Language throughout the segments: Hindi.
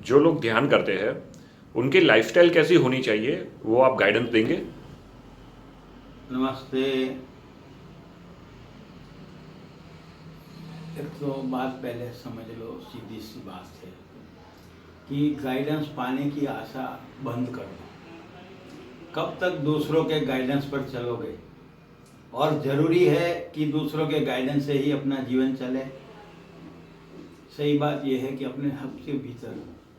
जो लोग ध्यान करते हैं उनकी लाइफस्टाइल कैसी होनी चाहिए, वो आप गाइडेंस देंगे? नमस्ते। एक तो बात पहले समझ लो, सीधी सी बात है कि गाइडेंस पाने की आशा बंद कर दो। कब तक दूसरों के गाइडेंस पर चलोगे? और ज़रूरी है कि दूसरों के गाइडेंस से ही अपना जीवन चले। सही बात यह है कि अपने हक के भीतर,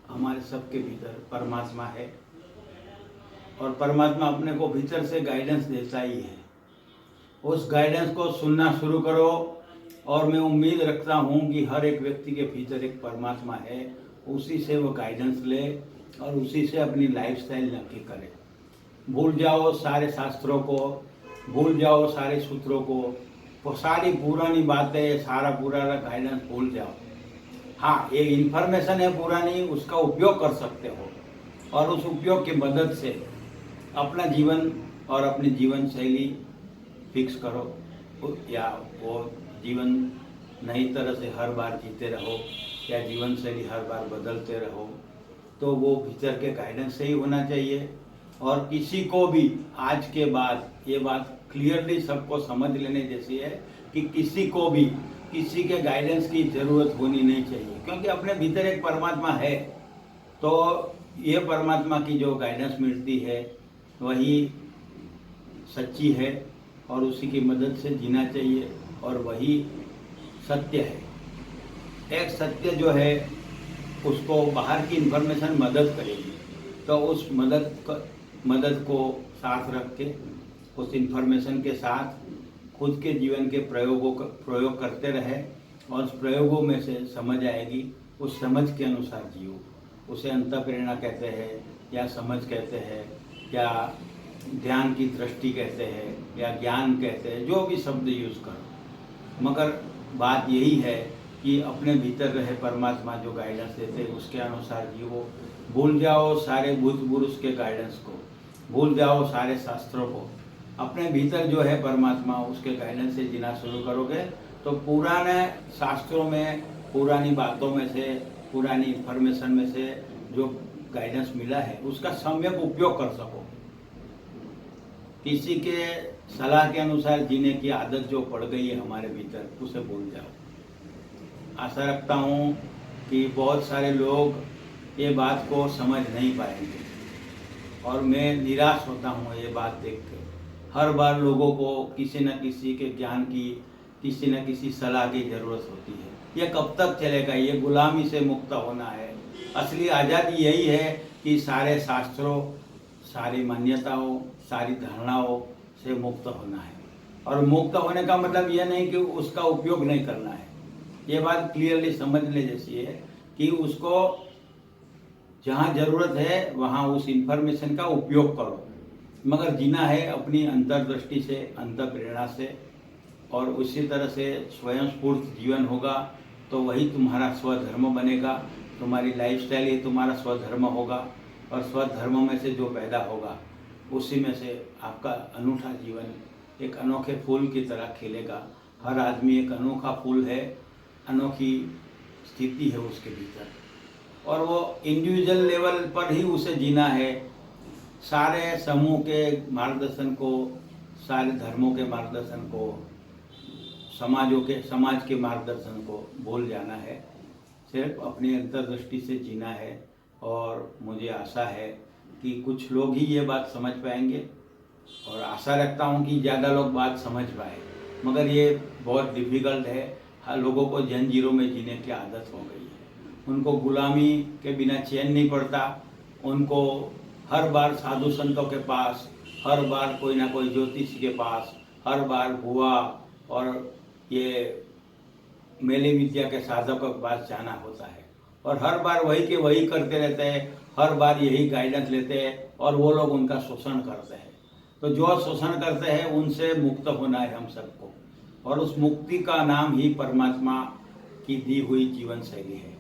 हमारे सबके भीतर परमात्मा है, और परमात्मा अपने को भीतर से गाइडेंस देता ही है। उस गाइडेंस को सुनना शुरू करो, और मैं उम्मीद रखता हूँ कि हर एक व्यक्ति के भीतर एक परमात्मा है, उसी से वो गाइडेंस ले और उसी से अपनी लाइफस्टाइल नक्की करे। भूल जाओ सारे शास्त्रों को, भूल जाओ सारे सूत्रों को, वो सारी पुरानी बातें, सारा पुराना गाइडेंस भूल जाओ। हाँ, ये इन्फॉर्मेशन है पुरानी, उसका उपयोग कर सकते हो, और उस उपयोग की मदद से अपना जीवन और अपनी जीवन शैली फिक्स करो, या वो जीवन नई तरह से हर बार जीते रहो, या जीवन शैली हर बार बदलते रहो। तो वो भीतर के गाइडेंस से ही होना चाहिए। और किसी को भी आज के बाद ये बात क्लियरली सबको समझ लेने जैसी है कि किसी को भी किसी के गाइडेंस की ज़रूरत होनी नहीं चाहिए, क्योंकि अपने भीतर एक परमात्मा है। तो ये परमात्मा की जो गाइडेंस मिलती है वही सच्ची है, और उसी की मदद से जीना चाहिए, और वही सत्य है। एक सत्य जो है उसको बाहर की इन्फॉर्मेशन मदद करेगी, तो उस मदद को साथ रख के, उस इन्फॉर्मेशन के साथ खुद के जीवन के प्रयोग करते रहे, और उस प्रयोगों में से समझ आएगी, उस समझ के अनुसार जियो। उसे अंतःप्रेरणा कहते हैं, या समझ कहते हैं, या ध्यान की दृष्टि कहते हैं, या ज्ञान कहते हैं, जो भी शब्द यूज़ करो। मगर बात यही है कि अपने भीतर रहे परमात्मा जो गाइडेंस देते हैं उसके अनुसार जियो। भूल जाओ सारे बुद्ध पुरुष के गाइडेंस को, भूल जाओ सारे शास्त्रों को। अपने भीतर जो है परमात्मा, उसके गाइडेंस से जीना शुरू करोगे तो पुराने शास्त्रों में, पुरानी बातों में से, पुरानी इन्फॉर्मेशन में से जो गाइडेंस मिला है उसका सम्यक उपयोग कर सको। किसी के सलाह के अनुसार जीने की आदत जो पड़ गई है हमारे भीतर, उसे भूल जाओ। आशा रखता हूँ कि बहुत सारे लोग ये बात को समझ नहीं पाएंगे, और मैं निराश होता हूँ ये बात देख के। हर बार लोगों को किसी न किसी के ज्ञान की, किसी न किसी सलाह की ज़रूरत होती है। ये कब तक चलेगा? ये गुलामी से मुक्त होना है। असली आज़ादी यही है कि सारे शास्त्रों, सारी मान्यताओं, सारी धारणाओं से मुक्त होना है। और मुक्त होने का मतलब यह नहीं कि उसका उपयोग नहीं करना है। ये बात क्लियरली समझने जैसी है कि उसको जहाँ ज़रूरत है वहाँ उस इन्फॉर्मेशन का उपयोग करो, मगर जीना है अपनी अंतर्दृष्टि से, अंतःप्रेरणा से, और उसी तरह से स्वयं स्फूर्त जीवन होगा तो वही तुम्हारा स्वधर्म बनेगा। तुम्हारी लाइफस्टाइल ही तुम्हारा स्वधर्म होगा, और स्वधर्म में से जो पैदा होगा उसी में से आपका अनूठा जीवन एक अनोखे फूल की तरह खिलेगा। हर आदमी एक अनोखा फूल है, अनोखी स्थिति है उसके भीतर, और वो इंडिविजुअल लेवल पर ही उसे जीना है। सारे समूह के मार्गदर्शन को, सारे धर्मों के मार्गदर्शन को, समाज के मार्गदर्शन को भूल जाना है। सिर्फ अपनी अंतर्दृष्टि से जीना है। और मुझे आशा है कि कुछ लोग ही ये बात समझ पाएंगे, और आशा रखता हूँ कि ज़्यादा लोग बात समझ पाए, मगर ये बहुत डिफ़िकल्ट है। हर लोगों को जंजीरों में जीने की आदत हो गई है। उनको गुलामी के बिना चैन नहीं पड़ता। उनको हर बार साधु संतों के पास, हर बार कोई ना कोई ज्योतिषी के पास, हर बार बुआ और ये मेले विद्या के साधकों के पास जाना होता है, और हर बार वही के वही करते रहते हैं, हर बार यही गाइडेंस लेते हैं, और वो लोग उनका शोषण करते हैं। तो जो शोषण करते हैं उनसे मुक्त होना है हम सबको, और उस मुक्ति का नाम ही परमात्मा की दी हुई जीवन शैली है।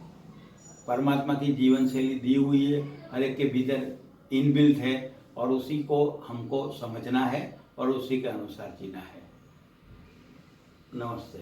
परमात्मा की जीवन शैली दी हुई है, हर एक के भीतर इनबिल्ट है, और उसी को हमको समझना है और उसी के अनुसार जीना है। नमस्ते।